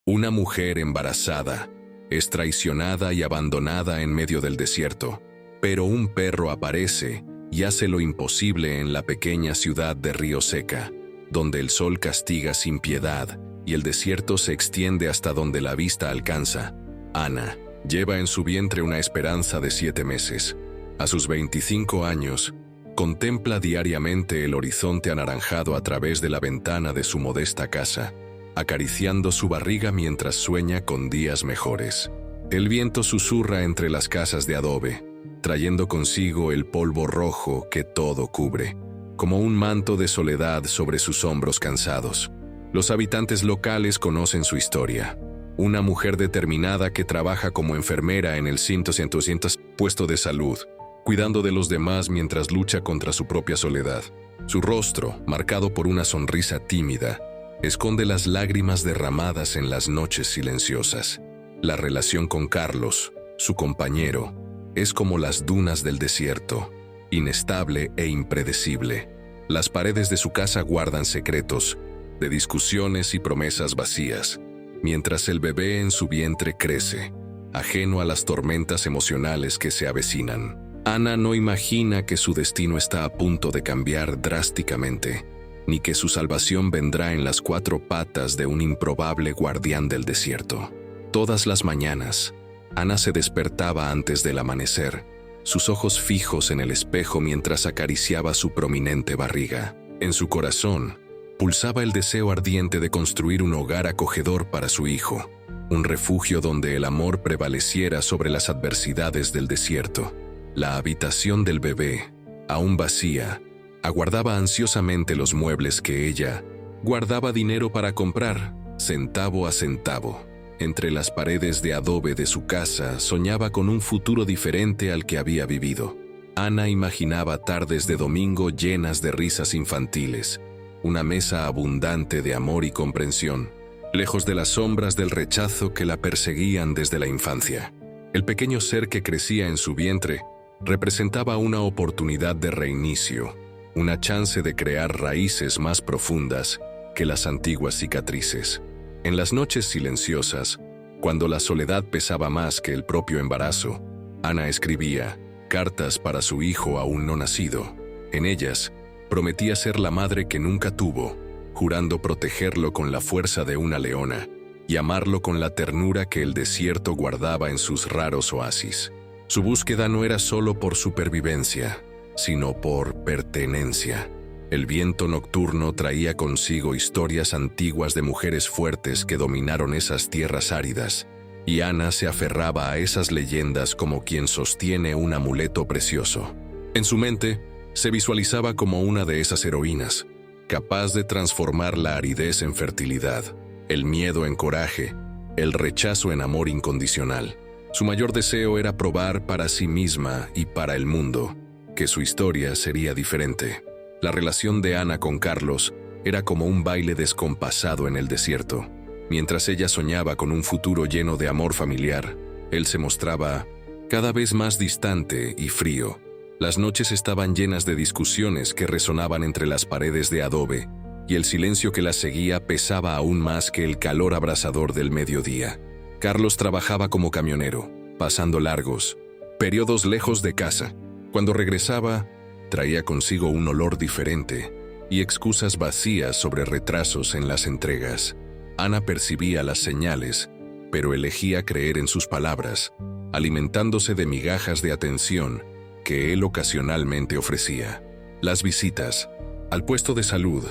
Una mujer embarazada es traicionada y abandonada en medio del desierto, pero un perro aparece y hace lo imposible en la pequeña ciudad de Río Seca, donde el sol castiga sin piedad y el desierto se extiende hasta donde la vista alcanza. Ana lleva en su vientre una esperanza de 7 meses. A sus 25 años, contempla diariamente el horizonte anaranjado a través de la ventana de su modesta casa, acariciando su barriga mientras sueña con días mejores. El viento susurra entre las casas de adobe, trayendo consigo el polvo rojo que todo cubre, como un manto de soledad sobre sus hombros cansados. Los habitantes locales conocen su historia. Una mujer determinada que trabaja como enfermera en el 100 puesto de salud, cuidando de los demás mientras lucha contra su propia soledad. Su rostro, marcado por una sonrisa tímida, esconde las lágrimas derramadas en las noches silenciosas. La relación con Carlos, su compañero, es como las dunas del desierto, inestable e impredecible. Las paredes de su casa guardan secretos, de discusiones y promesas vacías, mientras el bebé en su vientre crece, ajeno a las tormentas emocionales que se avecinan. Ana no imagina que su destino está a punto de cambiar drásticamente, ni que su salvación vendrá en las 4 patas de un improbable guardián del desierto. Todas las mañanas, Ana se despertaba antes del amanecer, sus ojos fijos en el espejo mientras acariciaba su prominente barriga. En su corazón, pulsaba el deseo ardiente de construir un hogar acogedor para su hijo, un refugio donde el amor prevaleciera sobre las adversidades del desierto. La habitación del bebé, aún vacía, aguardaba ansiosamente los muebles que ella guardaba dinero para comprar, centavo a centavo. Entre las paredes de adobe de su casa soñaba con un futuro diferente al que había vivido. Ana imaginaba tardes de domingo llenas de risas infantiles, una mesa abundante de amor y comprensión, lejos de las sombras del rechazo que la perseguían desde la infancia. El pequeño ser que crecía en su vientre representaba una oportunidad de reinicio, una chance de crear raíces más profundas que las antiguas cicatrices. En las noches silenciosas, cuando la soledad pesaba más que el propio embarazo, Ana escribía cartas para su hijo aún no nacido. En ellas, prometía ser la madre que nunca tuvo, jurando protegerlo con la fuerza de una leona y amarlo con la ternura que el desierto guardaba en sus raros oasis. Su búsqueda no era solo por supervivencia, sino por pertenencia. El viento nocturno traía consigo historias antiguas de mujeres fuertes que dominaron esas tierras áridas, y Ana se aferraba a esas leyendas como quien sostiene un amuleto precioso. En su mente, se visualizaba como una de esas heroínas, capaz de transformar la aridez en fertilidad, el miedo en coraje, el rechazo en amor incondicional. Su mayor deseo era probar para sí misma y para el mundo que su historia sería diferente. La relación de Ana con Carlos era como un baile descompasado en el desierto. Mientras ella soñaba con un futuro lleno de amor familiar, él se mostraba cada vez más distante y frío. Las noches estaban llenas de discusiones que resonaban entre las paredes de adobe, y el silencio que las seguía pesaba aún más que el calor abrasador del mediodía. Carlos trabajaba como camionero, pasando largos periodos lejos de casa. Cuando regresaba, traía consigo un olor diferente y excusas vacías sobre retrasos en las entregas. Ana percibía las señales, pero elegía creer en sus palabras, alimentándose de migajas de atención que él ocasionalmente ofrecía. Las visitas al puesto de salud,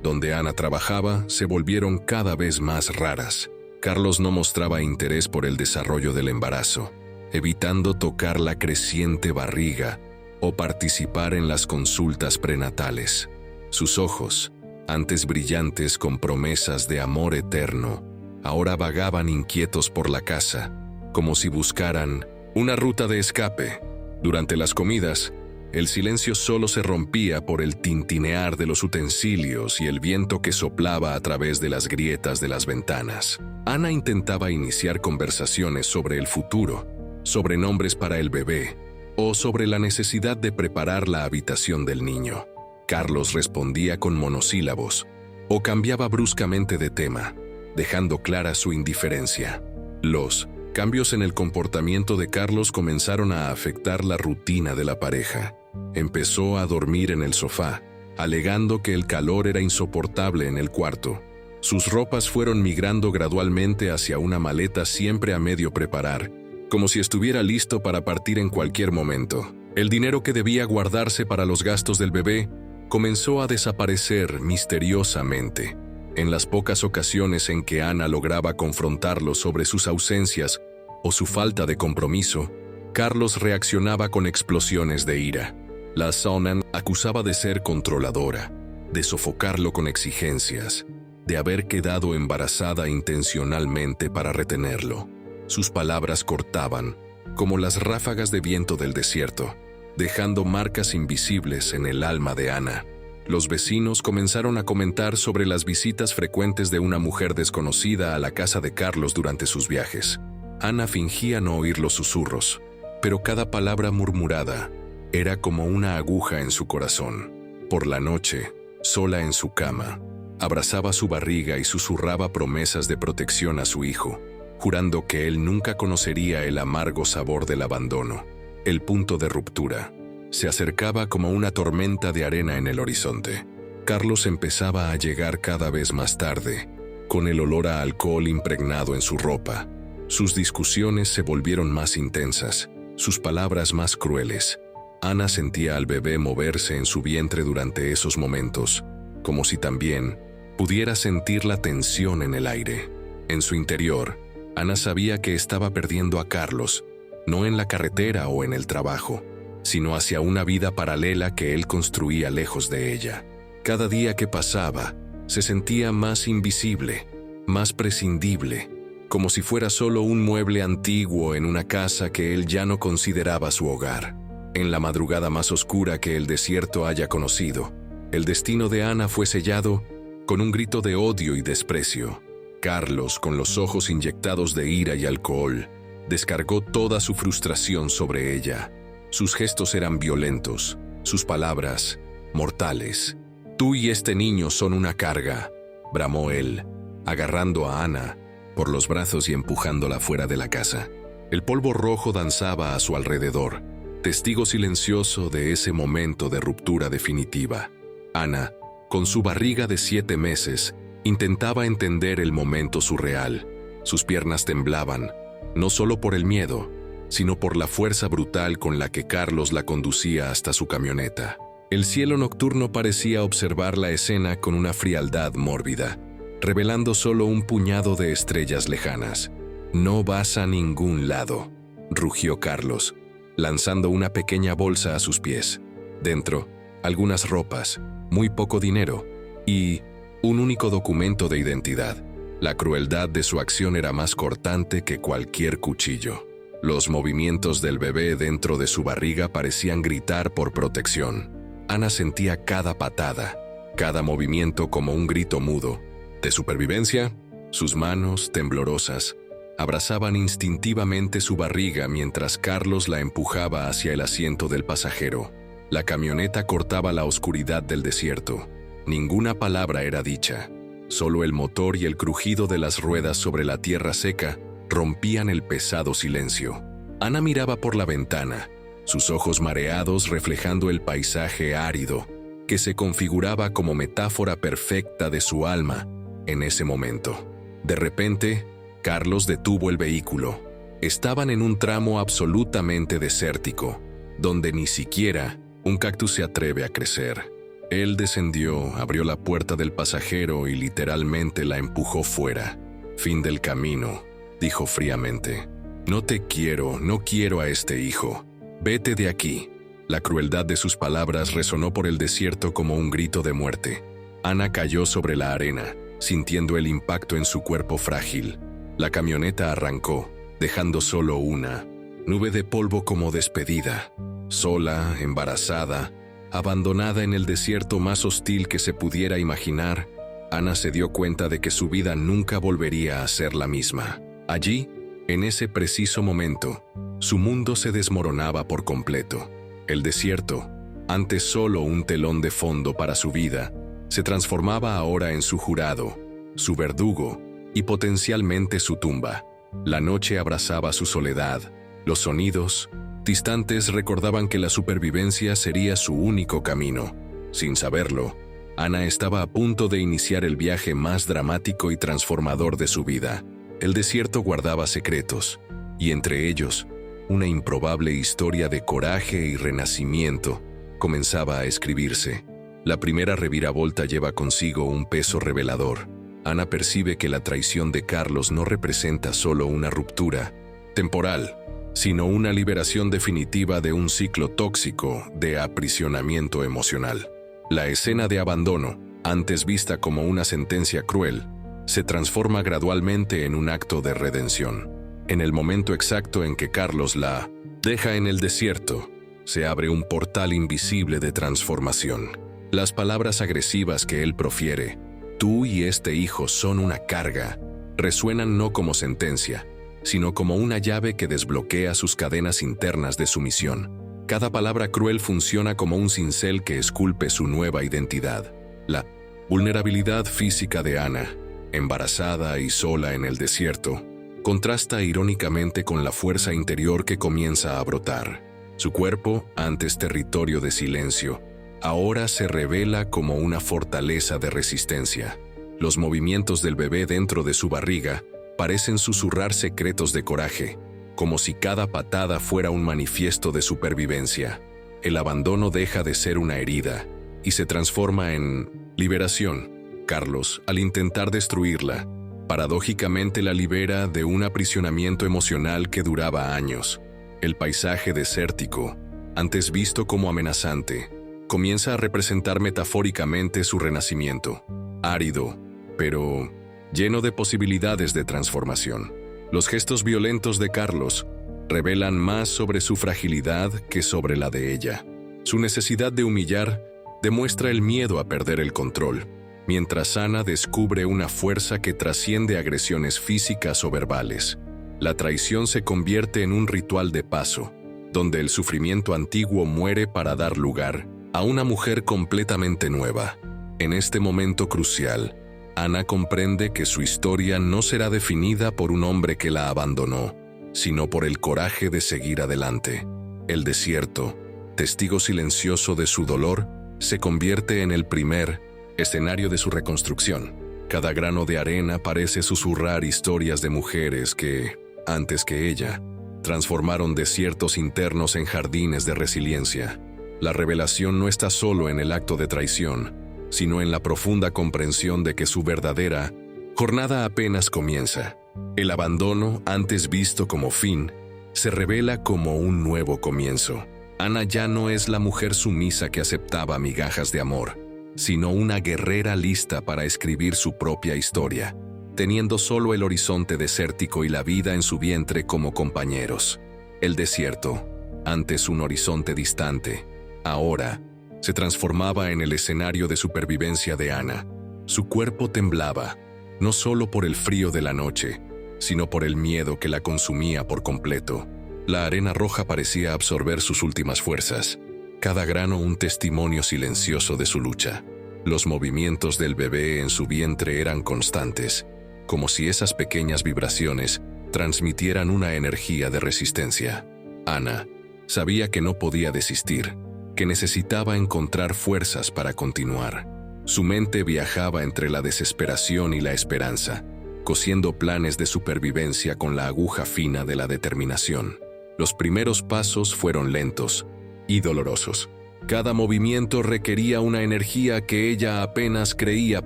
donde Ana trabajaba, se volvieron cada vez más raras. Carlos no mostraba interés por el desarrollo del embarazo, evitando tocar la creciente barriga o participar en las consultas prenatales. Sus ojos, antes brillantes con promesas de amor eterno, ahora vagaban inquietos por la casa, como si buscaran una ruta de escape. Durante las comidas, el silencio solo se rompía por el tintinear de los utensilios y el viento que soplaba a través de las grietas de las ventanas. Ana intentaba iniciar conversaciones sobre el futuro, sobre nombres para el bebé, o sobre la necesidad de preparar la habitación del niño. Carlos respondía con monosílabos, o cambiaba bruscamente de tema, dejando clara su indiferencia. Los cambios en el comportamiento de Carlos comenzaron a afectar la rutina de la pareja. Empezó a dormir en el sofá, alegando que el calor era insoportable en el cuarto. Sus ropas fueron migrando gradualmente hacia una maleta siempre a medio preparar, como si estuviera listo para partir en cualquier momento. El dinero que debía guardarse para los gastos del bebé comenzó a desaparecer misteriosamente. En las pocas ocasiones en que Ana lograba confrontarlo sobre sus ausencias o su falta de compromiso, Carlos reaccionaba con explosiones de ira. La Sonan acusaba de ser controladora, de sofocarlo con exigencias, de haber quedado embarazada intencionalmente para retenerlo. Sus palabras cortaban, como las ráfagas de viento del desierto, dejando marcas invisibles en el alma de Ana. Los vecinos comenzaron a comentar sobre las visitas frecuentes de una mujer desconocida a la casa de Carlos durante sus viajes. Ana fingía no oír los susurros, pero cada palabra murmurada era como una aguja en su corazón. Por la noche, sola en su cama, abrazaba su barriga y susurraba promesas de protección a su hijo, jurando que él nunca conocería el amargo sabor del abandono. El punto de ruptura se acercaba como una tormenta de arena en el horizonte. Carlos empezaba a llegar cada vez más tarde, con el olor a alcohol impregnado en su ropa. Sus discusiones se volvieron más intensas, sus palabras más crueles. Ana sentía al bebé moverse en su vientre durante esos momentos, como si también pudiera sentir la tensión en el aire. En su interior, Ana sabía que estaba perdiendo a Carlos, no en la carretera o en el trabajo, sino hacia una vida paralela que él construía lejos de ella. Cada día que pasaba, se sentía más invisible, más prescindible, como si fuera solo un mueble antiguo en una casa que él ya no consideraba su hogar. En la madrugada más oscura que el desierto haya conocido, el destino de Ana fue sellado con un grito de odio y desprecio. Carlos, con los ojos inyectados de ira y alcohol, descargó toda su frustración sobre ella. Sus gestos eran violentos, sus palabras mortales. «Tú y este niño son una carga», bramó él, agarrando a Ana por los brazos y empujándola fuera de la casa. El polvo rojo danzaba a su alrededor, testigo silencioso de ese momento de ruptura definitiva. Ana, con su barriga de 7 meses, intentaba entender el momento surreal. Sus piernas temblaban, no solo por el miedo, sino por la fuerza brutal con la que Carlos la conducía hasta su camioneta. El cielo nocturno parecía observar la escena con una frialdad mórbida, revelando solo un puñado de estrellas lejanas. «No vas a ningún lado», rugió Carlos, lanzando una pequeña bolsa a sus pies. Dentro, algunas ropas, muy poco dinero y un único documento de identidad. La crueldad de su acción era más cortante que cualquier cuchillo. Los movimientos del bebé dentro de su barriga parecían gritar por protección. Ana sentía cada patada, cada movimiento como un grito mudo de supervivencia. Sus manos, temblorosas, abrazaban instintivamente su barriga mientras Carlos la empujaba hacia el asiento del pasajero. La camioneta cortaba la oscuridad del desierto. Ninguna palabra era dicha. Solo el motor y el crujido de las ruedas sobre la tierra seca rompían el pesado silencio. Ana miraba por la ventana, sus ojos mareados reflejando el paisaje árido, que se configuraba como metáfora perfecta de su alma en ese momento. De repente, Carlos detuvo el vehículo. Estaban en un tramo absolutamente desértico, donde ni siquiera un cactus se atreve a crecer. Él descendió, abrió la puerta del pasajero y literalmente la empujó fuera. «Fin del camino», dijo fríamente. «No te quiero, no quiero a este hijo. Vete de aquí». La crueldad de sus palabras resonó por el desierto como un grito de muerte. Ana cayó sobre la arena, sintiendo el impacto en su cuerpo frágil. La camioneta arrancó, dejando solo una nube de polvo como despedida. Sola, embarazada, abandonada en el desierto más hostil que se pudiera imaginar, Ana se dio cuenta de que su vida nunca volvería a ser la misma. Allí, en ese preciso momento, su mundo se desmoronaba por completo. El desierto, antes solo un telón de fondo para su vida, se transformaba ahora en su jurado, su verdugo y potencialmente su tumba. La noche abrazaba su soledad. Los sonidos distantes recordaban que la supervivencia sería su único camino. Sin saberlo, Ana estaba a punto de iniciar el viaje más dramático y transformador de su vida. El desierto guardaba secretos, y entre ellos, una improbable historia de coraje y renacimiento comenzaba a escribirse. La primera reviravolta lleva consigo un peso revelador. Ana percibe que la traición de Carlos no representa solo una ruptura temporal, sino una liberación definitiva de un ciclo tóxico de aprisionamiento emocional. La escena de abandono, antes vista como una sentencia cruel, se transforma gradualmente en un acto de redención. En el momento exacto en que Carlos la deja en el desierto, se abre un portal invisible de transformación. Las palabras agresivas que él profiere, "Tú y este hijo son una carga", resuenan no como sentencia, sino como una llave que desbloquea sus cadenas internas de sumisión. Cada palabra cruel funciona como un cincel que esculpe su nueva identidad. La vulnerabilidad física de Ana, embarazada y sola en el desierto, contrasta irónicamente con la fuerza interior que comienza a brotar. Su cuerpo, antes territorio de silencio, ahora se revela como una fortaleza de resistencia. Los movimientos del bebé dentro de su barriga parecen susurrar secretos de coraje, como si cada patada fuera un manifiesto de supervivencia. El abandono deja de ser una herida y se transforma en liberación. Carlos, al intentar destruirla, paradójicamente la libera de un aprisionamiento emocional que duraba años. El paisaje desértico, antes visto como amenazante, comienza a representar metafóricamente su renacimiento, árido, pero lleno de posibilidades de transformación. Los gestos violentos de Carlos revelan más sobre su fragilidad que sobre la de ella. Su necesidad de humillar demuestra el miedo a perder el control, mientras Ana descubre una fuerza que trasciende agresiones físicas o verbales. La traición se convierte en un ritual de paso, donde el sufrimiento antiguo muere para dar lugar a una mujer completamente nueva. En este momento crucial, Ana comprende que su historia no será definida por un hombre que la abandonó, sino por el coraje de seguir adelante. El desierto, testigo silencioso de su dolor, se convierte en el primer escenario de su reconstrucción. Cada grano de arena parece susurrar historias de mujeres que, antes que ella, transformaron desiertos internos en jardines de resiliencia. La revelación no está solo en el acto de traición, sino en la profunda comprensión de que su verdadera jornada apenas comienza. El abandono, antes visto como fin, se revela como un nuevo comienzo. Ana ya no es la mujer sumisa que aceptaba migajas de amor, sino una guerrera lista para escribir su propia historia, teniendo solo el horizonte desértico y la vida en su vientre como compañeros. El desierto, antes un horizonte distante, ahora se transformaba en el escenario de supervivencia de Ana. Su cuerpo temblaba, no solo por el frío de la noche, sino por el miedo que la consumía por completo. La arena roja parecía absorber sus últimas fuerzas, cada grano un testimonio silencioso de su lucha. Los movimientos del bebé en su vientre eran constantes, como si esas pequeñas vibraciones transmitieran una energía de resistencia. Ana sabía que no podía desistir, que necesitaba encontrar fuerzas para continuar. Su mente viajaba entre la desesperación y la esperanza, cosiendo planes de supervivencia con la aguja fina de la determinación. Los primeros pasos fueron lentos y dolorosos. Cada movimiento requería una energía que ella apenas creía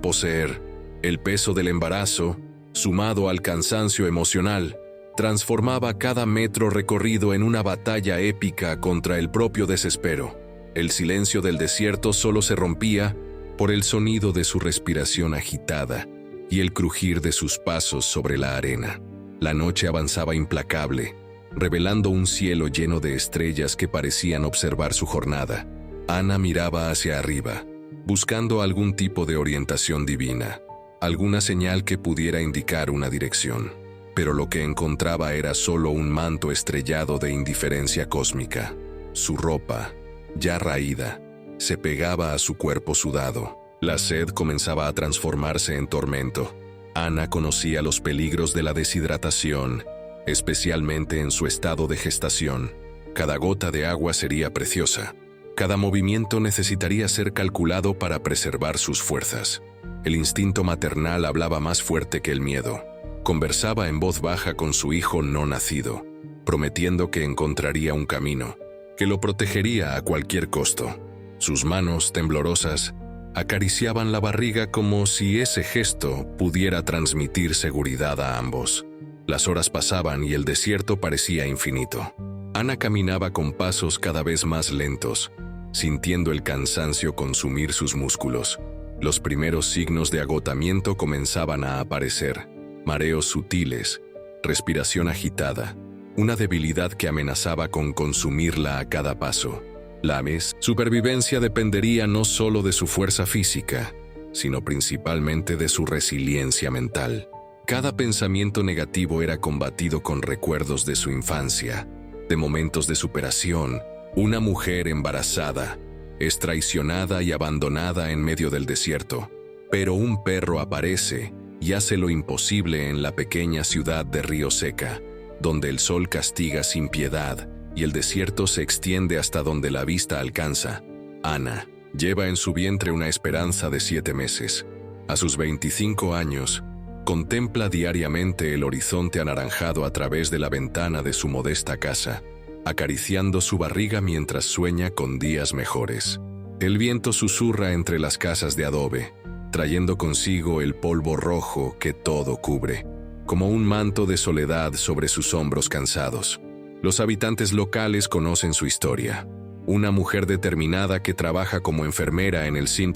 poseer. El peso del embarazo, sumado al cansancio emocional, transformaba cada metro recorrido en una batalla épica contra el propio desespero. El silencio del desierto solo se rompía por el sonido de su respiración agitada y el crujir de sus pasos sobre la arena. La noche avanzaba implacable, revelando un cielo lleno de estrellas que parecían observar su jornada. Ana miraba hacia arriba, buscando algún tipo de orientación divina, alguna señal que pudiera indicar una dirección. Pero lo que encontraba era solo un manto estrellado de indiferencia cósmica. Su ropa, ya raída, se pegaba a su cuerpo sudado. La sed comenzaba a transformarse en tormento, Ana conocía los peligros de la deshidratación, especialmente en su estado de gestación. Cada gota de agua sería preciosa. Cada movimiento necesitaría ser calculado para preservar sus fuerzas. El instinto maternal hablaba más fuerte que el miedo. Conversaba en voz baja con su hijo no nacido, prometiendo que encontraría un camino, que lo protegería a cualquier costo. Sus manos, temblorosas, acariciaban la barriga como si ese gesto pudiera transmitir seguridad a ambos. Las horas pasaban y el desierto parecía infinito. Ana caminaba con pasos cada vez más lentos, sintiendo el cansancio consumir sus músculos. Los primeros signos de agotamiento comenzaban a aparecer: mareos sutiles, respiración agitada, una debilidad que amenazaba con consumirla a cada paso. La supervivencia dependería no solo de su fuerza física, sino principalmente de su resiliencia mental. Cada pensamiento negativo era combatido con recuerdos de su infancia, de momentos de superación. Una mujer embarazada es traicionada y abandonada en medio del desierto, pero un perro aparece y hace lo imposible en la pequeña ciudad de Río Seca, donde el sol castiga sin piedad y el desierto se extiende hasta donde la vista alcanza. Ana lleva en su vientre una esperanza de 7 meses. A sus 25 años, contempla diariamente el horizonte anaranjado a través de la ventana de su modesta casa, acariciando su barriga mientras sueña con días mejores. El viento susurra entre las casas de adobe, trayendo consigo el polvo rojo que todo cubre, como un manto de soledad sobre sus hombros cansados. Los habitantes locales conocen su historia. Una mujer determinada que trabaja como enfermera en el 100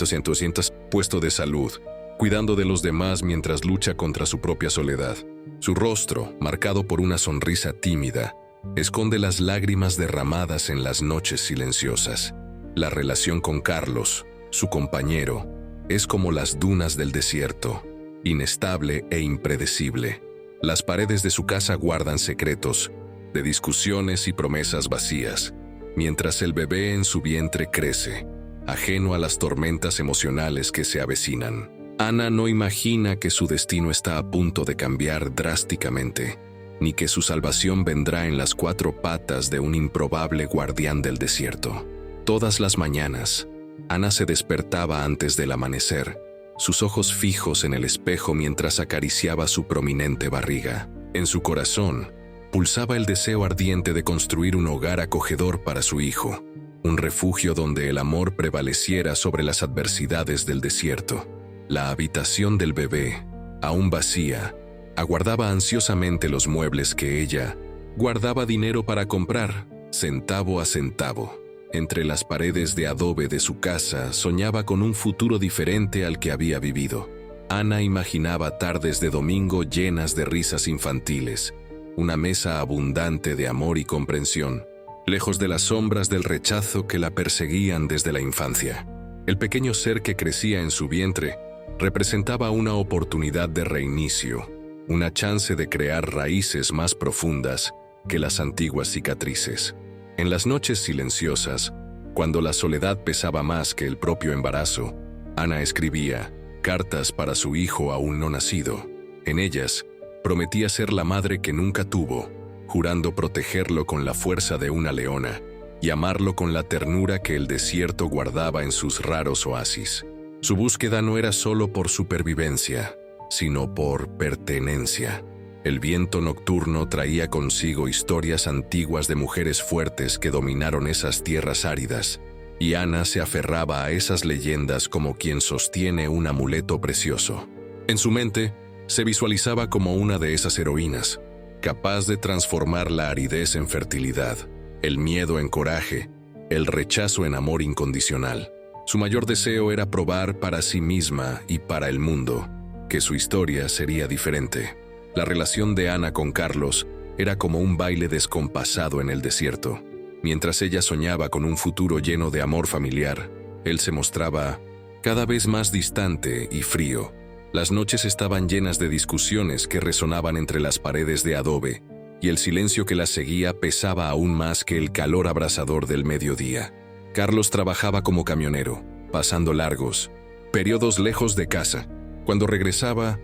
puesto de salud, cuidando de los demás mientras lucha contra su propia soledad. Su rostro, marcado por una sonrisa tímida, esconde las lágrimas derramadas en las noches silenciosas. La relación con Carlos, su compañero, es como las dunas del desierto, inestable e impredecible. Las paredes de su casa guardan secretos, de discusiones y promesas vacías, mientras el bebé en su vientre crece, ajeno a las tormentas emocionales que se avecinan. Ana no imagina que su destino está a punto de cambiar drásticamente, ni que su salvación vendrá en las 4 patas de un improbable guardián del desierto. Todas las mañanas, Ana se despertaba antes del amanecer, sus ojos fijos en el espejo mientras acariciaba su prominente barriga. En su corazón, pulsaba el deseo ardiente de construir un hogar acogedor para su hijo, un refugio donde el amor prevaleciera sobre las adversidades del desierto. La habitación del bebé, aún vacía, aguardaba ansiosamente los muebles que ella guardaba dinero para comprar, centavo a centavo. Entre las paredes de adobe de su casa soñaba con un futuro diferente al que había vivido. Ana imaginaba tardes de domingo llenas de risas infantiles, una mesa abundante de amor y comprensión, lejos de las sombras del rechazo que la perseguían desde la infancia. El pequeño ser que crecía en su vientre representaba una oportunidad de reinicio, una chance de crear raíces más profundas que las antiguas cicatrices. En las noches silenciosas, cuando la soledad pesaba más que el propio embarazo, Ana escribía cartas para su hijo aún no nacido. En ellas, prometía ser la madre que nunca tuvo, jurando protegerlo con la fuerza de una leona y amarlo con la ternura que el desierto guardaba en sus raros oasis. Su búsqueda no era solo por supervivencia, sino por pertenencia. El viento nocturno traía consigo historias antiguas de mujeres fuertes que dominaron esas tierras áridas, y Ana se aferraba a esas leyendas como quien sostiene un amuleto precioso. En su mente, se visualizaba como una de esas heroínas, capaz de transformar la aridez en fertilidad, el miedo en coraje, el rechazo en amor incondicional. Su mayor deseo era probar para sí misma y para el mundo que su historia sería diferente. La relación de Ana con Carlos era como un baile descompasado en el desierto. Mientras ella soñaba con un futuro lleno de amor familiar, él se mostraba cada vez más distante y frío. Las noches estaban llenas de discusiones que resonaban entre las paredes de adobe, y el silencio que las seguía pesaba aún más que el calor abrasador del mediodía. Carlos trabajaba como camionero, pasando largos periodos lejos de casa. Cuando regresaba,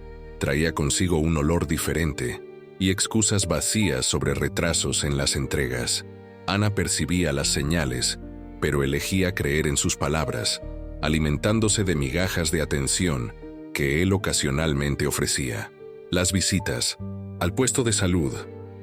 Traía consigo un olor diferente y excusas vacías sobre retrasos en las entregas. Ana percibía las señales, pero elegía creer en sus palabras, alimentándose de migajas de atención que él ocasionalmente ofrecía. Las visitas al puesto de salud,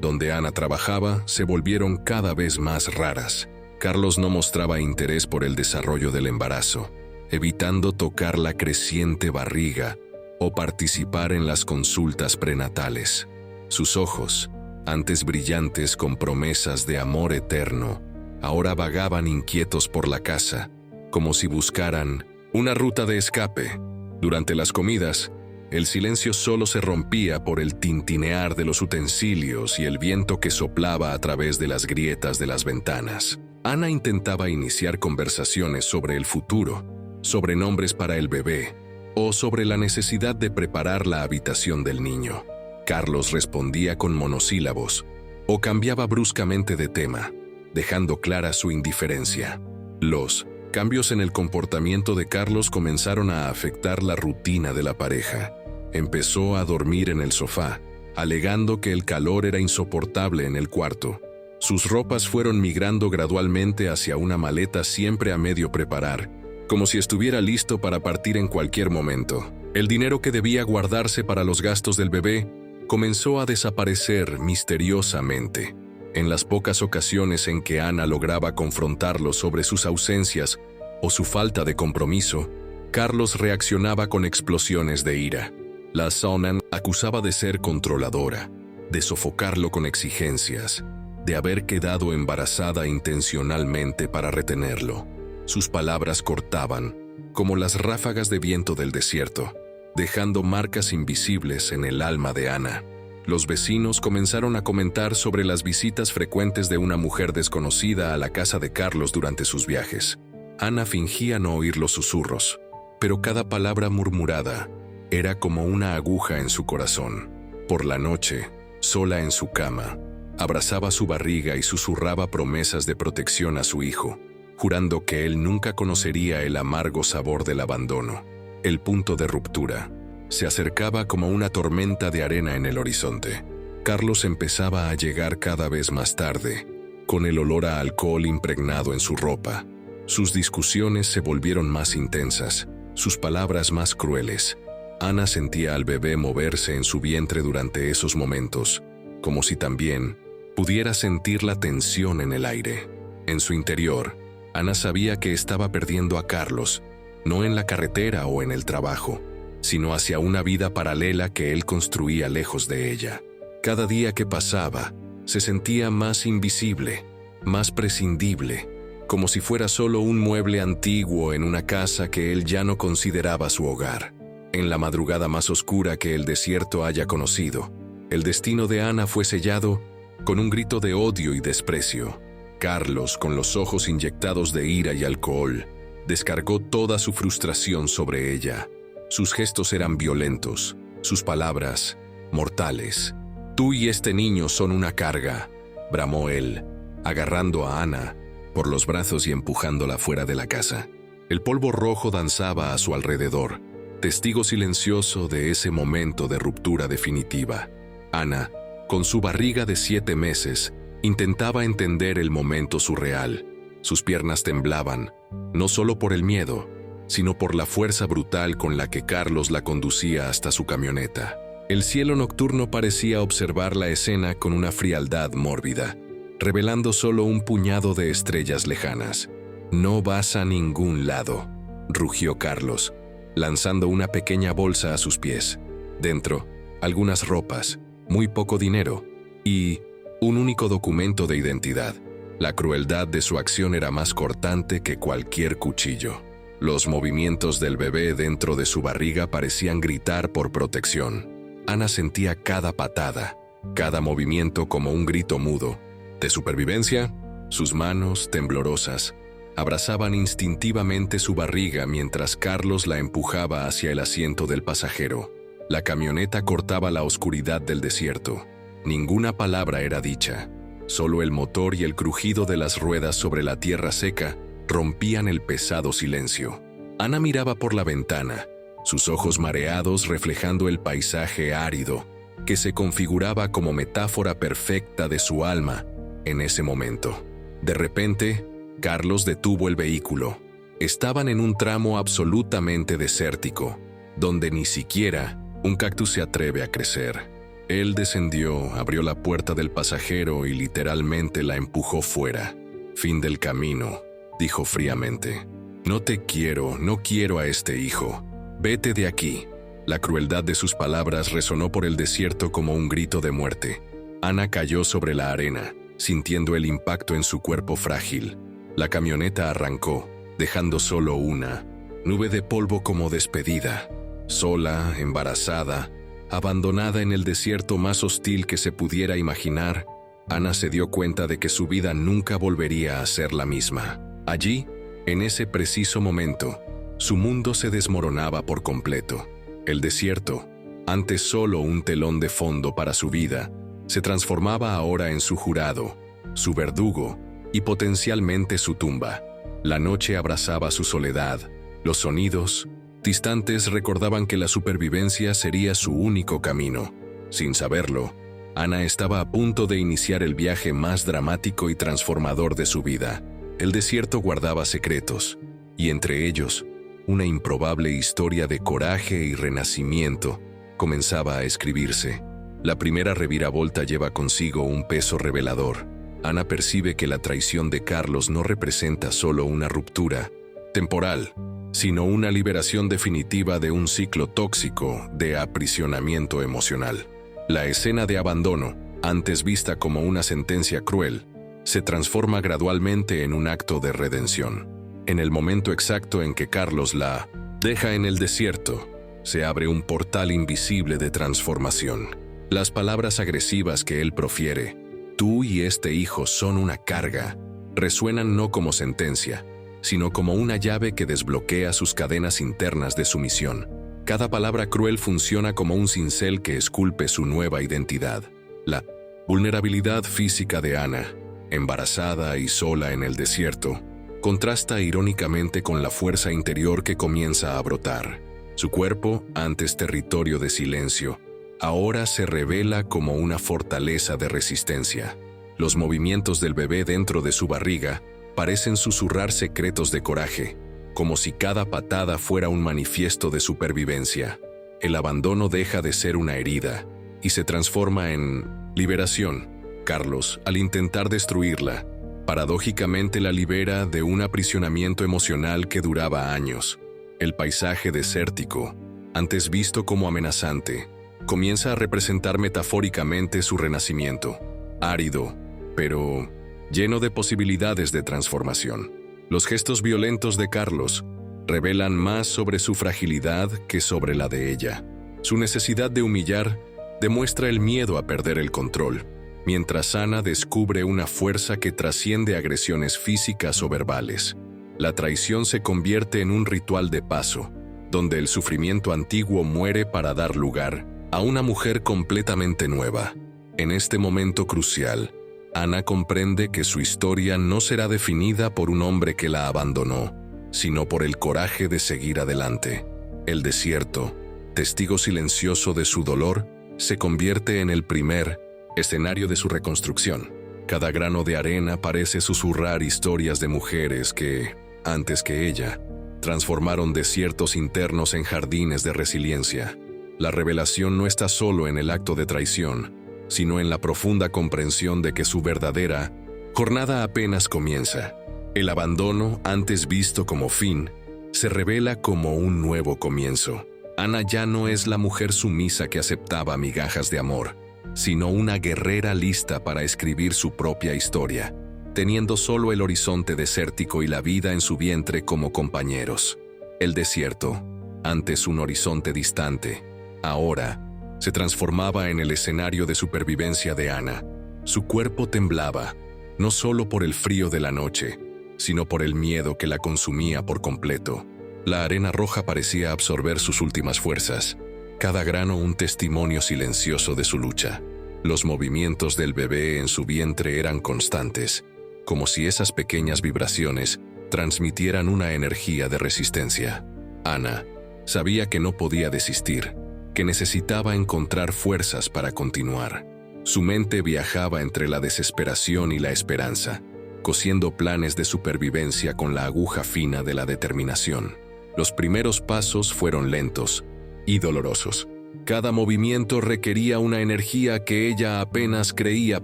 donde Ana trabajaba, se volvieron cada vez más raras. Carlos no mostraba interés por el desarrollo del embarazo, evitando tocar la creciente barriga o participar en las consultas prenatales. Sus ojos, antes brillantes con promesas de amor eterno, ahora vagaban inquietos por la casa, como si buscaran una ruta de escape. Durante las comidas, el silencio solo se rompía por el tintinear de los utensilios y el viento que soplaba a través de las grietas de las ventanas. Ana intentaba iniciar conversaciones sobre el futuro, sobre nombres para el bebé o sobre la necesidad de preparar la habitación del niño. Carlos respondía con monosílabos o cambiaba bruscamente de tema, dejando clara su indiferencia. Los cambios en el comportamiento de Carlos comenzaron a afectar la rutina de la pareja. Empezó a dormir en el sofá, alegando que el calor era insoportable en el cuarto. Sus ropas fueron migrando gradualmente hacia una maleta siempre a medio preparar, como si estuviera listo para partir en cualquier momento. El dinero que debía guardarse para los gastos del bebé comenzó a desaparecer misteriosamente. En las pocas ocasiones en que Ana lograba confrontarlo sobre sus ausencias o su falta de compromiso, Carlos reaccionaba con explosiones de ira. La Sonan acusaba de ser controladora, de sofocarlo con exigencias, de haber quedado embarazada intencionalmente para retenerlo. Sus palabras cortaban, como las ráfagas de viento del desierto, dejando marcas invisibles en el alma de Ana. Los vecinos comenzaron a comentar sobre las visitas frecuentes de una mujer desconocida a la casa de Carlos durante sus viajes. Ana fingía no oír los susurros, pero cada palabra murmurada era como una aguja en su corazón. Por la noche, sola en su cama, abrazaba su barriga y susurraba promesas de protección a su hijo, jurando que él nunca conocería el amargo sabor del abandono. El punto de ruptura se acercaba como una tormenta de arena en el horizonte. Carlos empezaba a llegar cada vez más tarde, con el olor a alcohol impregnado en su ropa. Sus discusiones se volvieron más intensas, sus palabras más crueles. Ana sentía al bebé moverse en su vientre durante esos momentos, como si también pudiera sentir la tensión en el aire. En su interior, Ana sabía que estaba perdiendo a Carlos, no en la carretera o en el trabajo, sino hacia una vida paralela que él construía lejos de ella. Cada día que pasaba, se sentía más invisible, más prescindible, como si fuera solo un mueble antiguo en una casa que él ya no consideraba su hogar. En la madrugada más oscura que el desierto haya conocido, el destino de Ana fue sellado con un grito de odio y desprecio. Carlos, con los ojos inyectados de ira y alcohol, descargó toda su frustración sobre ella. Sus gestos eran violentos, sus palabras mortales. «Tú y este niño son una carga», bramó él, agarrando a Ana por los brazos y empujándola fuera de la casa. El polvo rojo danzaba a su alrededor, testigo silencioso de ese momento de ruptura definitiva. Ana, con su barriga de 7 meses, intentaba entender el momento surreal. Sus piernas temblaban, no solo por el miedo, sino por la fuerza brutal con la que Carlos la conducía hasta su camioneta. El cielo nocturno parecía observar la escena con una frialdad mórbida, revelando solo un puñado de estrellas lejanas. «No vas a ningún lado», rugió Carlos, lanzando una pequeña bolsa a sus pies. Dentro, algunas ropas, muy poco dinero y un único documento de identidad. La crueldad de su acción era más cortante que cualquier cuchillo. Los movimientos del bebé dentro de su barriga parecían gritar por protección. Ana sentía cada patada, cada movimiento como un grito mudo. De supervivencia, sus manos, temblorosas, abrazaban instintivamente su barriga mientras Carlos la empujaba hacia el asiento del pasajero. La camioneta cortaba la oscuridad del desierto. Ninguna palabra era dicha. Solo el motor y el crujido de las ruedas sobre la tierra seca rompían el pesado silencio. Ana miraba por la ventana, sus ojos mareados reflejando el paisaje árido, que se configuraba como metáfora perfecta de su alma en ese momento. De repente, Carlos detuvo el vehículo. Estaban en un tramo absolutamente desértico, donde ni siquiera un cactus se atreve a crecer. Él descendió, abrió la puerta del pasajero y literalmente la empujó fuera. «Fin del camino», dijo fríamente. «No te quiero, no quiero a este hijo. Vete de aquí». La crueldad de sus palabras resonó por el desierto como un grito de muerte. Ana cayó sobre la arena, sintiendo el impacto en su cuerpo frágil. La camioneta arrancó, dejando solo una nube de polvo como despedida. Sola, embarazada, abandonada en el desierto más hostil que se pudiera imaginar, Ana se dio cuenta de que su vida nunca volvería a ser la misma. Allí, en ese preciso momento, su mundo se desmoronaba por completo. El desierto, antes solo un telón de fondo para su vida, se transformaba ahora en su jurado, su verdugo y potencialmente su tumba. La noche abrazaba su soledad. Los sonidos distantes recordaban que la supervivencia sería su único camino. Sin saberlo, Ana estaba a punto de iniciar el viaje más dramático y transformador de su vida. El desierto guardaba secretos, y entre ellos, una improbable historia de coraje y renacimiento comenzaba a escribirse. La primera reviravolta lleva consigo un peso revelador. Ana percibe que la traición de Carlos no representa solo una ruptura temporal, sino una liberación definitiva de un ciclo tóxico de aprisionamiento emocional. La escena de abandono, antes vista como una sentencia cruel, se transforma gradualmente en un acto de redención. En el momento exacto en que Carlos la deja en el desierto, se abre un portal invisible de transformación. Las palabras agresivas que él profiere, «Tú y este hijo son una carga», resuenan no como sentencia, sino como una llave que desbloquea sus cadenas internas de sumisión. Cada palabra cruel funciona como un cincel que esculpe su nueva identidad. La vulnerabilidad física de Ana, embarazada y sola en el desierto, contrasta irónicamente con la fuerza interior que comienza a brotar. Su cuerpo, antes territorio de silencio, ahora se revela como una fortaleza de resistencia. Los movimientos del bebé dentro de su barriga parecen susurrar secretos de coraje, como si cada patada fuera un manifiesto de supervivencia. El abandono deja de ser una herida y se transforma en liberación. Carlos, al intentar destruirla, paradójicamente la libera de un aprisionamiento emocional que duraba años. El paisaje desértico, antes visto como amenazante, comienza a representar metafóricamente su renacimiento, árido, pero lleno de posibilidades de transformación. Los gestos violentos de Carlos revelan más sobre su fragilidad que sobre la de ella. Su necesidad de humillar demuestra el miedo a perder el control, mientras Ana descubre una fuerza que trasciende agresiones físicas o verbales. La traición se convierte en un ritual de paso, donde el sufrimiento antiguo muere para dar lugar a una mujer completamente nueva. En este momento crucial, Ana comprende que su historia no será definida por un hombre que la abandonó, sino por el coraje de seguir adelante. El desierto, testigo silencioso de su dolor, se convierte en el primer escenario de su reconstrucción. Cada grano de arena parece susurrar historias de mujeres que, antes que ella, transformaron desiertos internos en jardines de resiliencia. La revelación no está solo en el acto de traición, sino en la profunda comprensión de que su verdadera jornada apenas comienza. El abandono, antes visto como fin, se revela como un nuevo comienzo. Ana ya no es la mujer sumisa que aceptaba migajas de amor, sino una guerrera lista para escribir su propia historia, teniendo solo el horizonte desértico y la vida en su vientre como compañeros. El desierto, antes un horizonte distante, ahora se transformaba en el escenario de supervivencia de Ana. Su cuerpo temblaba, no solo por el frío de la noche, sino por el miedo que la consumía por completo. La arena roja parecía absorber sus últimas fuerzas, cada grano un testimonio silencioso de su lucha. Los movimientos del bebé en su vientre eran constantes, como si esas pequeñas vibraciones transmitieran una energía de resistencia. Ana, Sabía que no podía desistir, que necesitaba encontrar fuerzas para continuar. Su mente viajaba entre la desesperación y la esperanza, cosiendo planes de supervivencia con la aguja fina de la determinación. Los primeros pasos fueron lentos y dolorosos. Cada movimiento requería una energía que ella apenas creía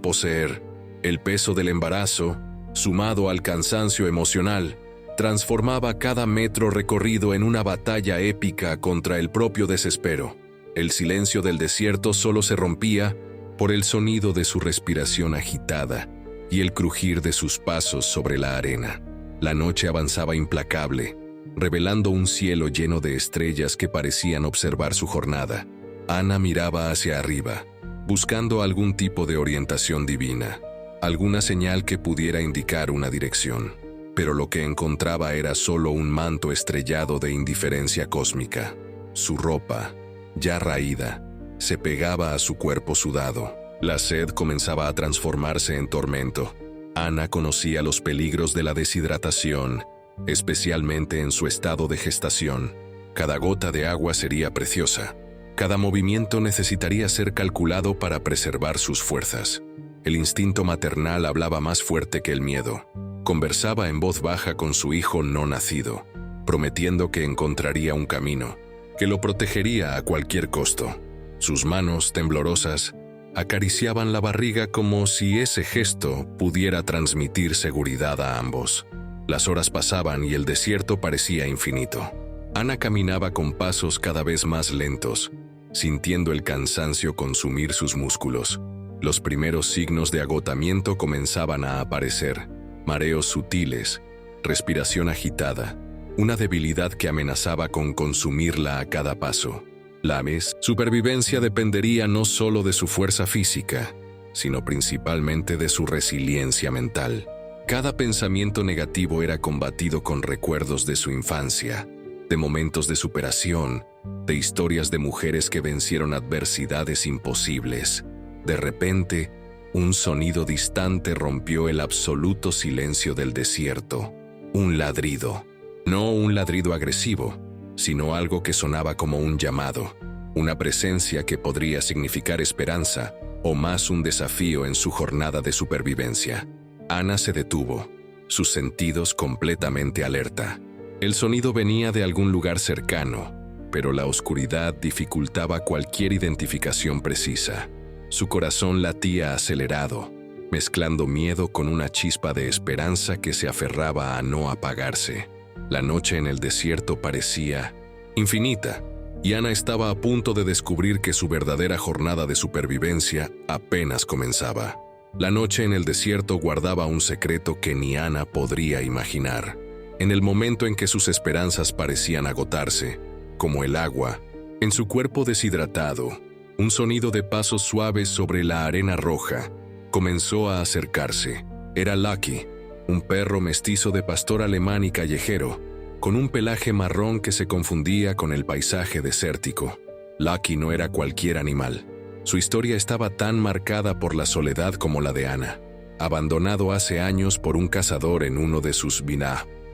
poseer. El peso del embarazo, sumado al cansancio emocional, transformaba cada metro recorrido en una batalla épica contra el propio desespero. El silencio del desierto solo se rompía por el sonido de su respiración agitada y el crujir de sus pasos sobre la arena. La noche avanzaba implacable, revelando un cielo lleno de estrellas que parecían observar su jornada. Ana miraba hacia arriba, buscando algún tipo de orientación divina, alguna señal que pudiera indicar una dirección. Pero lo que encontraba era solo un manto estrellado de indiferencia cósmica. Su ropa, ya raída, se pegaba a su cuerpo sudado. La sed comenzaba a transformarse en tormento. Ana conocía los peligros de la deshidratación, especialmente en su estado de gestación. Cada gota de agua sería preciosa. Cada movimiento necesitaría ser calculado para preservar sus fuerzas. El instinto maternal hablaba más fuerte que el miedo. Conversaba en voz baja con su hijo no nacido, prometiendo que encontraría un camino, que lo protegería a cualquier costo. Sus manos, temblorosas, acariciaban la barriga como si ese gesto pudiera transmitir seguridad a ambos. Las horas pasaban y el desierto parecía infinito. Ana caminaba con pasos cada vez más lentos, sintiendo el cansancio consumir sus músculos. Los primeros signos de agotamiento comenzaban a aparecer: mareos sutiles, respiración agitada, una debilidad que amenazaba con consumirla a cada paso. La supervivencia dependería no solo de su fuerza física, sino principalmente de su resiliencia mental. Cada pensamiento negativo era combatido con recuerdos de su infancia, de momentos de superación, de historias de mujeres que vencieron adversidades imposibles. De repente, un sonido distante rompió el absoluto silencio del desierto. Un ladrido. No un ladrido agresivo, sino algo que sonaba como un llamado, una presencia que podría significar esperanza o más un desafío en su jornada de supervivencia. Ana se detuvo, sus sentidos completamente alerta. El sonido venía de algún lugar cercano, pero la oscuridad dificultaba cualquier identificación precisa. Su corazón latía acelerado, mezclando miedo con una chispa de esperanza que se aferraba a no apagarse. La noche en el desierto parecía infinita, y Ana estaba a punto de descubrir que su verdadera jornada de supervivencia apenas comenzaba. La noche en el desierto guardaba un secreto que ni Ana podría imaginar. En el momento en que sus esperanzas parecían agotarse, como el agua, en su cuerpo deshidratado, un sonido de pasos suaves sobre la arena roja comenzó a acercarse. Era Lucky, un perro mestizo de pastor alemán y callejero, con un pelaje marrón que se confundía con el paisaje desértico. Lucky no era cualquier animal. Su historia estaba tan marcada por la soledad como la de Ana. Abandonado hace años por un cazador en uno de sus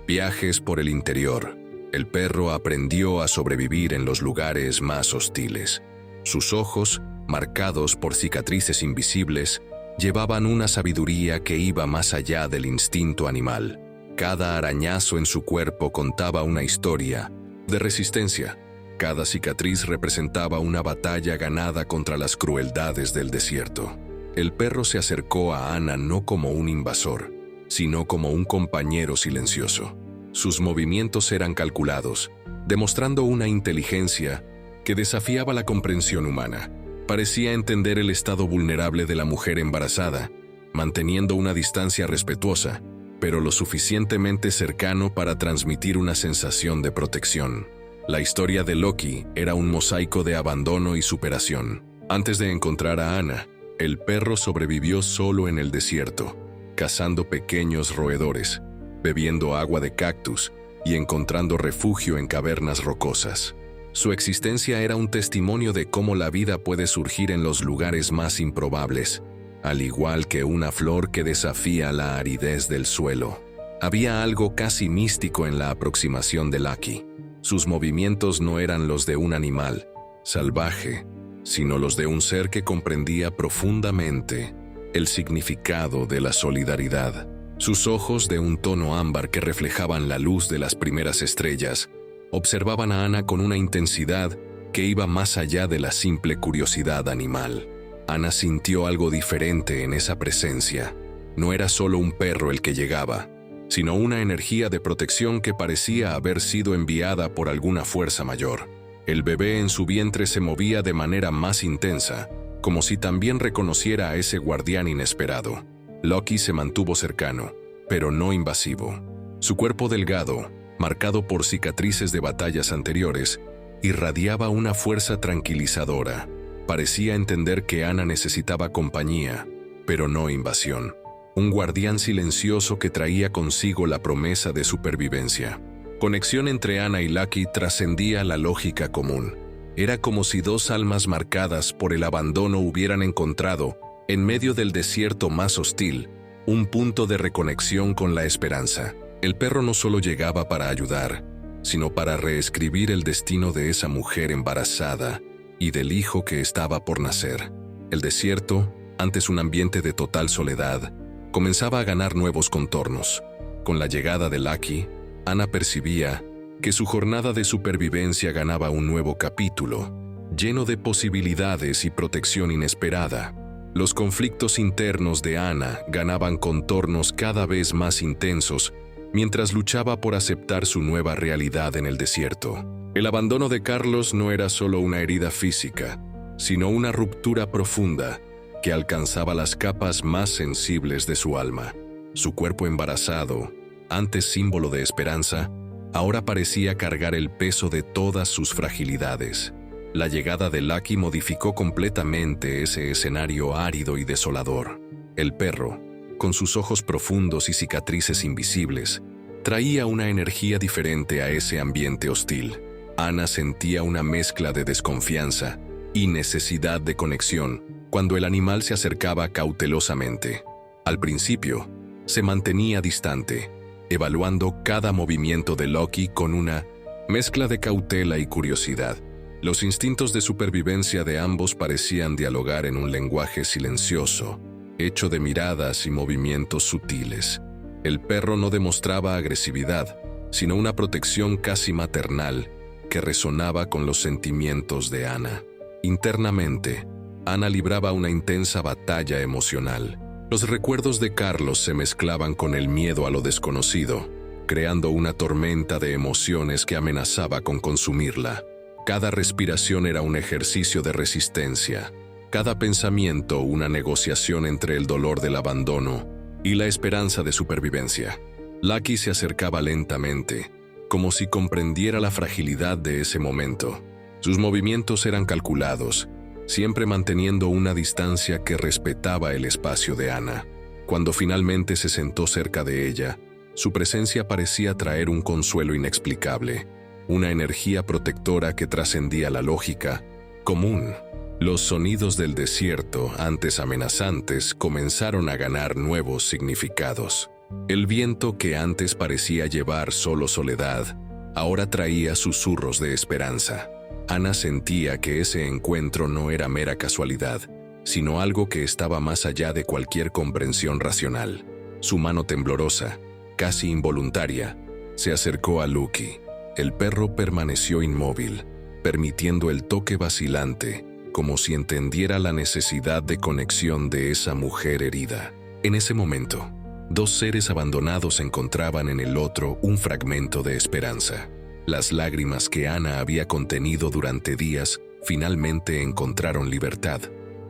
viajes por el interior, el perro aprendió a sobrevivir en los lugares más hostiles. Sus ojos, marcados por cicatrices invisibles, llevaban una sabiduría que iba más allá del instinto animal. Cada arañazo en su cuerpo contaba una historia de resistencia. Cada cicatriz representaba una batalla ganada contra las crueldades del desierto. El perro se acercó a Ana no como un invasor, sino como un compañero silencioso. Sus movimientos eran calculados, demostrando una inteligencia que desafiaba la comprensión humana. Parecía entender el estado vulnerable de la mujer embarazada, manteniendo una distancia respetuosa, pero lo suficientemente cercano para transmitir una sensación de protección. La historia de Loki era un mosaico de abandono y superación. Antes de encontrar a Ana, el perro sobrevivió solo en el desierto, cazando pequeños roedores, bebiendo agua de cactus y encontrando refugio en cavernas rocosas. Su existencia era un testimonio de cómo la vida puede surgir en los lugares más improbables, al igual que una flor que desafía la aridez del suelo. Había algo casi místico en la aproximación de Lucky. Sus movimientos no eran los de un animal salvaje, sino los de un ser que comprendía profundamente el significado de la solidaridad. Sus ojos, de un tono ámbar que reflejaban la luz de las primeras estrellas, observaban a Ana con una intensidad que iba más allá de la simple curiosidad animal. Ana sintió algo diferente en esa presencia. No era solo un perro el que llegaba, sino una energía de protección que parecía haber sido enviada por alguna fuerza mayor. El bebé en su vientre se movía de manera más intensa, como si también reconociera a ese guardián inesperado. Loki se mantuvo cercano, pero no invasivo. Su cuerpo delgado, marcado por cicatrices de batallas anteriores, irradiaba una fuerza tranquilizadora. Parecía entender que Ana necesitaba compañía, pero no invasión. Un guardián silencioso que traía consigo la promesa de supervivencia. Conexión entre Ana y Lucky trascendía la lógica común. Era como si dos almas marcadas por el abandono hubieran encontrado, en medio del desierto más hostil, un punto de reconexión con la esperanza. El perro no solo llegaba para ayudar, sino para reescribir el destino de esa mujer embarazada y del hijo que estaba por nacer. El desierto, antes un ambiente de total soledad, comenzaba a ganar nuevos contornos. Con la llegada de Lucky, Ana percibía que su jornada de supervivencia ganaba un nuevo capítulo, lleno de posibilidades y protección inesperada. Los conflictos internos de Ana ganaban contornos cada vez más intensos mientras luchaba por aceptar su nueva realidad en el desierto. El abandono de Carlos no era solo una herida física, sino una ruptura profunda que alcanzaba las capas más sensibles de su alma. Su cuerpo embarazado, antes símbolo de esperanza, ahora parecía cargar el peso de todas sus fragilidades. La llegada de Lucky modificó completamente ese escenario árido y desolador. El perro, con sus ojos profundos y cicatrices invisibles, traía una energía diferente a ese ambiente hostil. Ana sentía una mezcla de desconfianza y necesidad de conexión cuando el animal se acercaba cautelosamente. Al principio, se mantenía distante, evaluando cada movimiento de Loki con una mezcla de cautela y curiosidad. Los instintos de supervivencia de ambos parecían dialogar en un lenguaje silencioso, hecho de miradas y movimientos sutiles. El perro no demostraba agresividad, sino una protección casi maternal que resonaba con los sentimientos de Ana. Internamente, Ana libraba una intensa batalla emocional. Los recuerdos de Carlos se mezclaban con el miedo a lo desconocido, creando una tormenta de emociones que amenazaba con consumirla. Cada respiración era un ejercicio de resistencia, cada pensamiento una negociación entre el dolor del abandono y la esperanza de supervivencia. Lucky se acercaba lentamente, como si comprendiera la fragilidad de ese momento. Sus movimientos eran calculados, siempre manteniendo una distancia que respetaba el espacio de Ana. Cuando finalmente se sentó cerca de ella, su presencia parecía traer un consuelo inexplicable, una energía protectora que trascendía la lógica común. Los sonidos del desierto, antes amenazantes, comenzaron a ganar nuevos significados. El viento que antes parecía llevar solo soledad, ahora traía susurros de esperanza. Ana sentía que ese encuentro no era mera casualidad, sino algo que estaba más allá de cualquier comprensión racional. Su mano temblorosa, casi involuntaria, se acercó a Lucky. El perro permaneció inmóvil, permitiendo el toque vacilante, como si entendiera la necesidad de conexión de esa mujer herida. En ese momento, dos seres abandonados encontraban en el otro un fragmento de esperanza. Las lágrimas que Ana había contenido durante días finalmente encontraron libertad.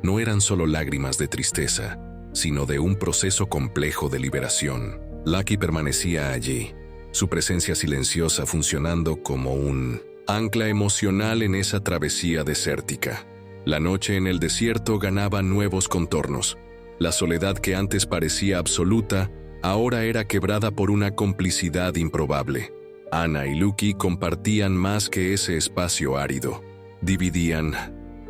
No eran solo lágrimas de tristeza, sino de un proceso complejo de liberación. Lucky permanecía allí, su presencia silenciosa funcionando como un ancla emocional en esa travesía desértica. La noche en el desierto ganaba nuevos contornos. La soledad que antes parecía absoluta, ahora era quebrada por una complicidad improbable. Ana y Lucky compartían más que ese espacio árido. Dividían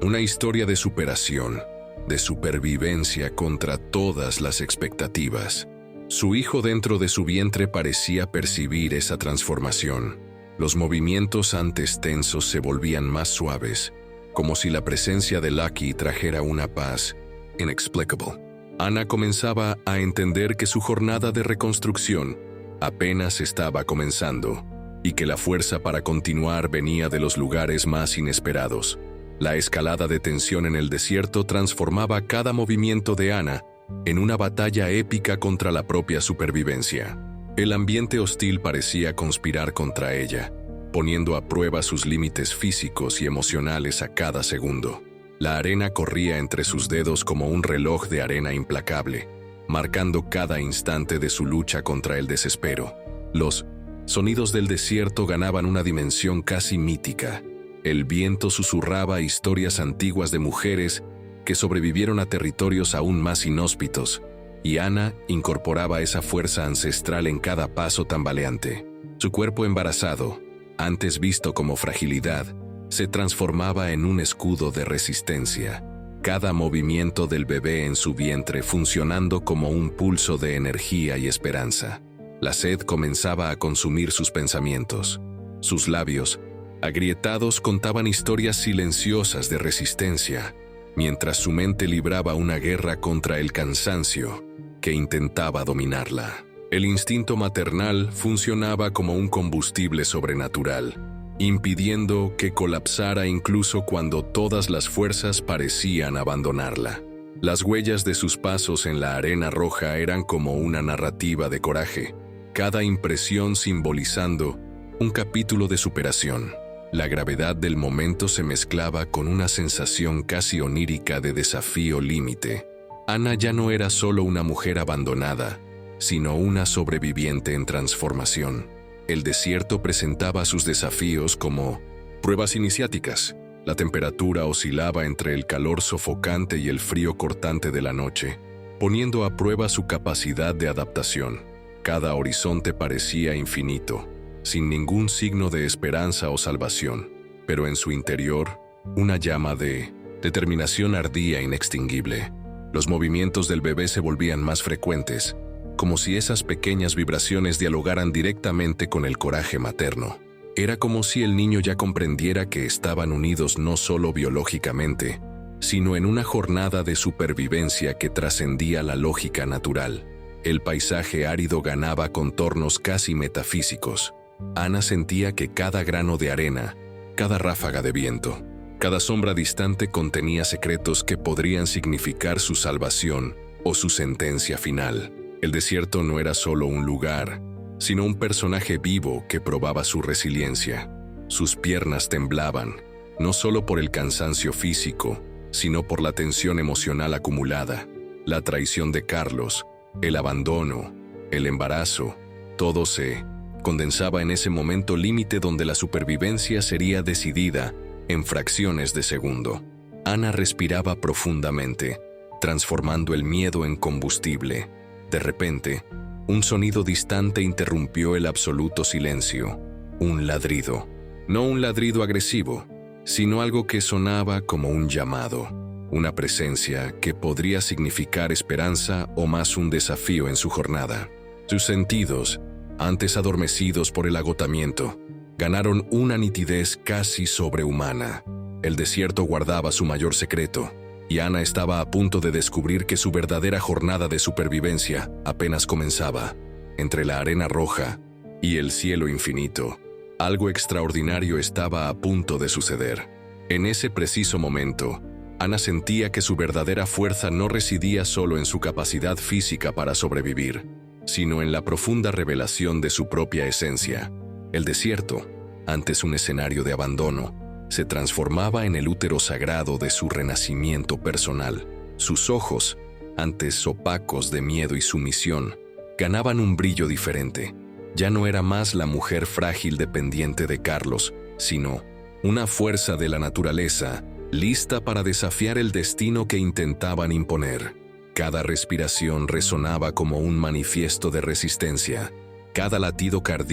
una historia de superación, de supervivencia contra todas las expectativas. Su hijo dentro de su vientre parecía percibir esa transformación. Los movimientos antes tensos se volvían más suaves, como si la presencia de Lucky trajera una paz inexplicable. Ana comenzaba a entender que su jornada de reconstrucción apenas estaba comenzando y que la fuerza para continuar venía de los lugares más inesperados. La escalada de tensión en el desierto transformaba cada movimiento de Ana en una batalla épica contra la propia supervivencia. El ambiente hostil parecía conspirar contra ella, poniendo a prueba sus límites físicos y emocionales a cada segundo. La arena corría entre sus dedos como un reloj de arena implacable, marcando cada instante de su lucha contra el desespero. Los sonidos del desierto ganaban una dimensión casi mítica. El viento susurraba historias antiguas de mujeres que sobrevivieron a territorios aún más inhóspitos, y Ana incorporaba esa fuerza ancestral en cada paso tambaleante. Su cuerpo embarazado, antes visto como fragilidad, se transformaba en un escudo de resistencia, cada movimiento del bebé en su vientre funcionando como un pulso de energía y esperanza. La sed comenzaba a consumir sus pensamientos. Sus labios, agrietados, contaban historias silenciosas de resistencia, mientras su mente libraba una guerra contra el cansancio que intentaba dominarla. El instinto maternal funcionaba como un combustible sobrenatural, impidiendo que colapsara incluso cuando todas las fuerzas parecían abandonarla. Las huellas de sus pasos en la arena roja eran como una narrativa de coraje, cada impresión simbolizando un capítulo de superación. La gravedad del momento se mezclaba con una sensación casi onírica de desafío límite. Ana ya no era solo una mujer abandonada, sino una sobreviviente en transformación. El desierto presentaba sus desafíos como pruebas iniciáticas. La temperatura oscilaba entre el calor sofocante y el frío cortante de la noche, poniendo a prueba su capacidad de adaptación. Cada horizonte parecía infinito, sin ningún signo de esperanza o salvación, pero en su interior, una llama de determinación ardía inextinguible. Los movimientos del bebé se volvían más frecuentes, como si esas pequeñas vibraciones dialogaran directamente con el coraje materno. Era como si el niño ya comprendiera que estaban unidos no solo biológicamente, sino en una jornada de supervivencia que trascendía la lógica natural. El paisaje árido ganaba contornos casi metafísicos. Ana sentía que cada grano de arena, cada ráfaga de viento, cada sombra distante contenía secretos que podrían significar su salvación o su sentencia final. El desierto no era solo un lugar, sino un personaje vivo que probaba su resiliencia. Sus piernas temblaban, no solo por el cansancio físico, sino por la tensión emocional acumulada, la traición de Carlos, el abandono, el embarazo, todo se condensaba en ese momento límite donde la supervivencia sería decidida en fracciones de segundo. Ana respiraba profundamente, transformando el miedo en combustible. De repente, un sonido distante interrumpió el absoluto silencio. Un ladrido. No un ladrido agresivo, sino algo que sonaba como un llamado. Una presencia que podría significar esperanza o más un desafío en su jornada. Sus sentidos, antes adormecidos por el agotamiento, ganaron una nitidez casi sobrehumana. El desierto guardaba su mayor secreto, y Ana estaba a punto de descubrir que su verdadera jornada de supervivencia apenas comenzaba. Entre la arena roja y el cielo infinito, algo extraordinario estaba a punto de suceder. En ese preciso momento, Ana sentía que su verdadera fuerza no residía solo en su capacidad física para sobrevivir, sino en la profunda revelación de su propia esencia. El desierto, antes un escenario de abandono, se transformaba en el útero sagrado de su renacimiento personal. Sus ojos, antes opacos de miedo y sumisión, ganaban un brillo diferente. Ya no era más la mujer frágil dependiente de Carlos, sino una fuerza de la naturaleza, lista para desafiar el destino que intentaban imponer. Cada respiración resonaba como un manifiesto de resistencia. Cada latido cardíaco